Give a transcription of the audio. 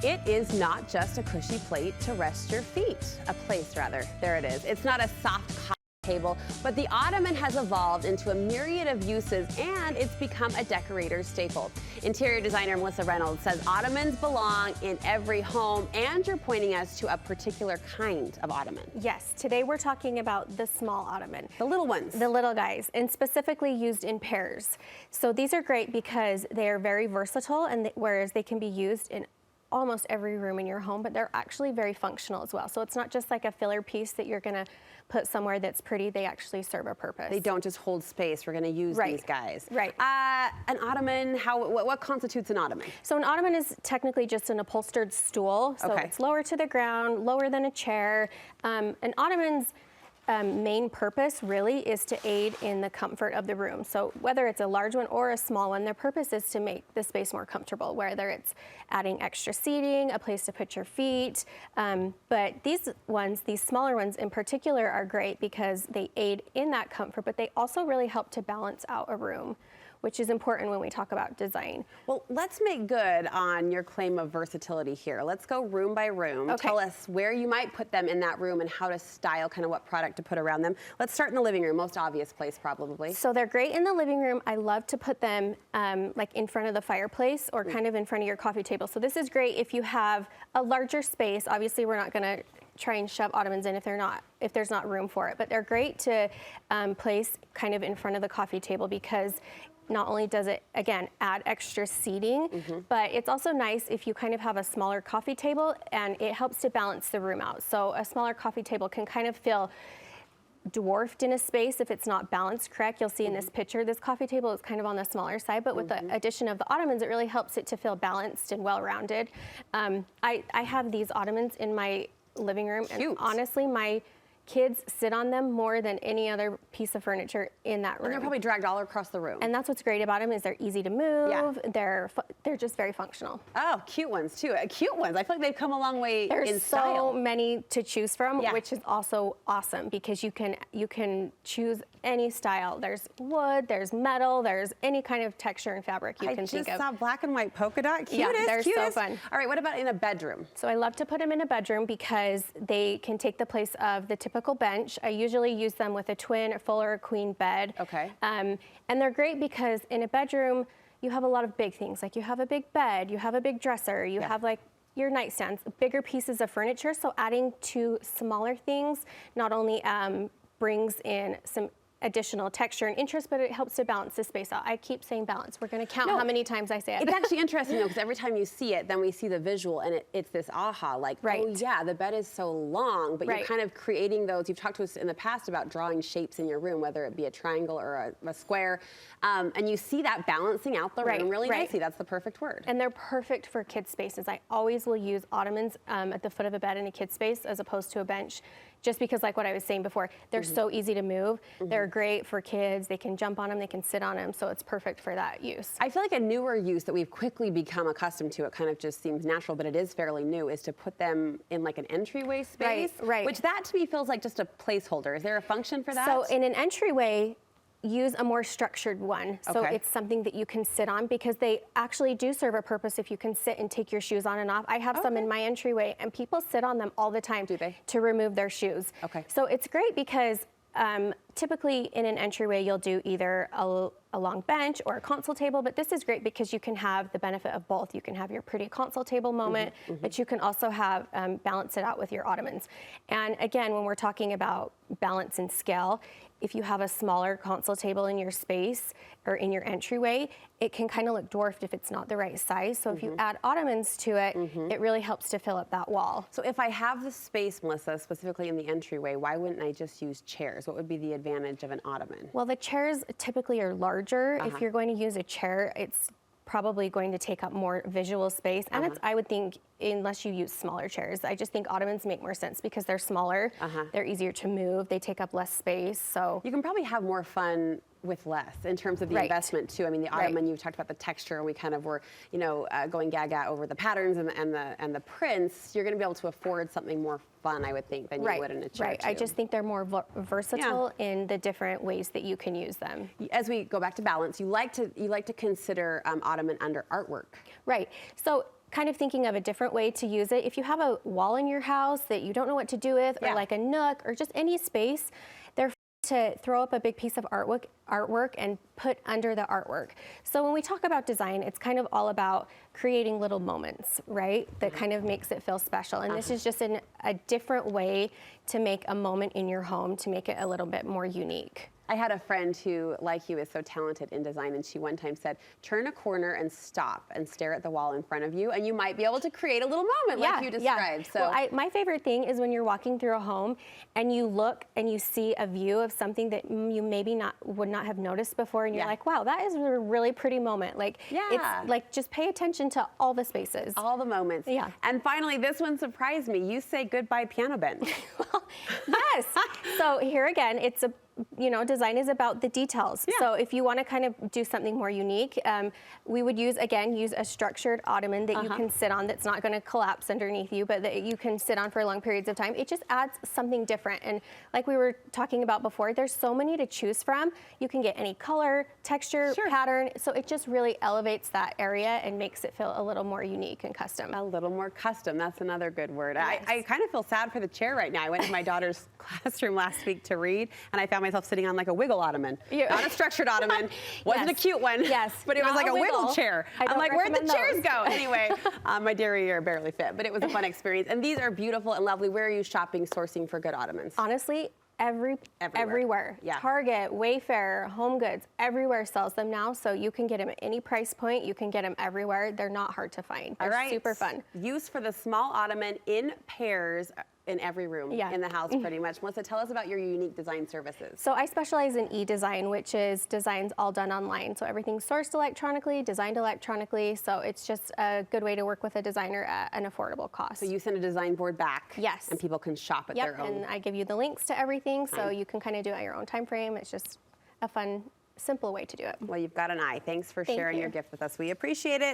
It is not just a cushy plate to rest your feet. A place, rather. There it is. It's not a soft coffee table, but the Ottoman has evolved into a myriad of uses, and it's become a decorator's staple. Interior designer Melissa Reynolds says Ottomans belong in every home, and you're pointing us to a particular kind of Ottoman. Yes, today we're talking about the small Ottoman. The little ones. The little guys, and specifically used in pairs. So these are great because they are very versatile, and whereas they can be used in almost every room in your home, but they're actually very functional as well. So it's not just like a filler piece that you're gonna put somewhere that's pretty. They actually serve a purpose. They don't just hold space. We're gonna use these guys. Right. An Ottoman, what constitutes an Ottoman? So an Ottoman is technically just an upholstered stool. So it's lower to the ground, lower than a chair. An Ottoman's main purpose really is to aid in the comfort of the room. So whether it's a large one or a small one, their purpose is to make the space more comfortable, whether it's adding extra seating, a place to put your feet. But these smaller ones in particular are great because they aid in that comfort, but they also really help to balance out a room, which is important when we talk about design. Well, let's make good on your claim of versatility here. Let's go room by room. Okay. Tell us where you might put them in that room and how to style kind of what product to put around them. Let's start in the living room, most obvious place probably. So they're great in the living room. I love to put them like in front of the fireplace or kind of in front of your coffee table. So this is great if you have a larger space. Obviously, we're not gonna try and shove Ottomans in if there's not room for it, but they're great to place kind of in front of the coffee table because not only does it, again, add extra seating, but it's also nice if you kind of have a smaller coffee table and it helps to balance the room out. So a smaller coffee table can kind of feel dwarfed in a space if it's not balanced correct. You'll see in this picture, this coffee table is kind of on the smaller side, but with the addition of the Ottomans, it really helps it to feel balanced and well-rounded. I have these Ottomans in my living room, and honestly, my kids sit on them more than any other piece of furniture in that room. And they're probably dragged all across the room. And that's what's great about them is they're easy to move. They're just very functional. Oh, cute ones too. Cute ones. I feel like they've come a long way in so style. many to choose from, which is also awesome because you can choose any style. There's wood, there's metal, there's any kind of texture and fabric you can think of. I just saw black and white polka dot. Cutest, yeah, they're cutest. so fun. All right, what about in a bedroom? So I love to put them in a bedroom because they can take the place of the typical bench. I usually use them with a twin, a full, or a queen bed. Okay. And they're great because in a bedroom, you have a lot of big things. Like you have a big bed, you have a big dresser, you have like your nightstands, bigger pieces of furniture. So adding two smaller things not only brings in some additional texture and interest, but it helps to balance the space out. I keep saying balance. We're going to count how many times I say it. It's actually interesting though, because every time you see it, then we see the visual, and it's this aha, like, oh yeah, the bed is so long, but you're kind of creating those. You've talked to us in the past about drawing shapes in your room, whether it be a triangle or a square, and you see that balancing out the room really nicely. That's the perfect word. And they're perfect for kids' spaces. I always will use Ottomans at the foot of a bed in a kid's space as opposed to a bench, just because like what I was saying before, they're so easy to move. They're great for kids. They can jump on them, they can sit on them, so it's perfect for that use. I feel like a newer use that we've quickly become accustomed to, it kind of just seems natural, but it is fairly new, is to put them in like an entryway space, which that to me feels like just a placeholder. Is there a function for that? So in an entryway, use a more structured one. So it's something that you can sit on because they actually do serve a purpose if you can sit and take your shoes on and off. I have some in my entryway and people sit on them all the time to remove their shoes. So it's great because typically in an entryway you'll do either a long bench or a console table, but this is great because you can have the benefit of both. You can have your pretty console table moment, but you can also have balance it out with your Ottomans. And again, when we're talking about balance and scale, if you have a smaller console table in your space or in your entryway, it can kind of look dwarfed if it's not the right size. So if you add Ottomans to it, it really helps to fill up that wall. So if I have the space, Melissa, specifically in the entryway, why wouldn't I just use chairs? What would be the advantage of an Ottoman? Well, the chairs typically are larger. If you're going to use a chair, it's probably going to take up more visual space. And it's, I would think, unless you use smaller chairs. I just think Ottomans make more sense because they're smaller, they're easier to move, they take up less space. So you can probably have more fun with less in terms of the investment too. I mean, the Ottoman, you talked about the texture, and we kind of were, you know, going gaga over the patterns and the prints. You're going to be able to afford something more fun, I would think, than you would in a chair. I just think they're more versatile in the different ways that you can use them. As we go back to balance, you like to consider Ottoman under artwork. Right. So kind of thinking of a different way to use it. If you have a wall in your house that you don't know what to do with, or like a nook, or just any space, they're to throw up a big piece of artwork and put under the artwork. So when we talk about design, it's kind of all about creating little moments, right? That kind of makes it feel special. And this is just a different way to make a moment in your home to make it a little bit more unique. I had a friend who, like you, is so talented in design, and she one time said, turn a corner and stop and stare at the wall in front of you, and you might be able to create a little moment like you described. So, well, my favorite thing is when you're walking through a home and you look and you see a view of something that you maybe would not have noticed before, and you're like, wow, that is a really pretty moment. Like, it's like, just pay attention to all the spaces. All the moments. Yeah. And finally, this one surprised me. You say goodbye piano bench. Well, yes. So here again, it's design is about the details. Yeah. So if you want to kind of do something more unique, we would use a structured ottoman that you can sit on that's not going to collapse underneath you, but that you can sit on for long periods of time. It just adds something different. And like we were talking about before, there's so many to choose from. You can get any color, texture, pattern. So it just really elevates that area and makes it feel a little more unique and custom. A little more custom. That's another good word. Yes. I kind of feel sad for the chair right now. I went to my daughter's classroom last week to read, and I found myself sitting on like a wiggle ottoman. Not a structured ottoman. Wasn't a cute one. Yes. But it was like a wiggle chair. I'm like, where'd the chairs go? Anyway, my derriere barely fit, but it was a fun experience. And these are beautiful and lovely. Where are you shopping, sourcing for good ottomans? Honestly, everywhere. Yeah. Target, Wayfair, Home Goods, everywhere sells them now. So you can get them at any price point. You can get them everywhere. They're not hard to find. They're super fun. Use for the small ottoman in pairs in every room in the house pretty much. Melissa, tell us about your unique design services. So I specialize in e-design, which is designs all done online. So everything's sourced electronically, designed electronically. So it's just a good way to work with a designer at an affordable cost. So you send a design board back. Yes. And people can shop at their own. And I give you the links to everything, so you can kind of do it at your own time frame. It's just a fun, simple way to do it. Well, you've got an eye. Thanks for sharing your gift with us. We appreciate it.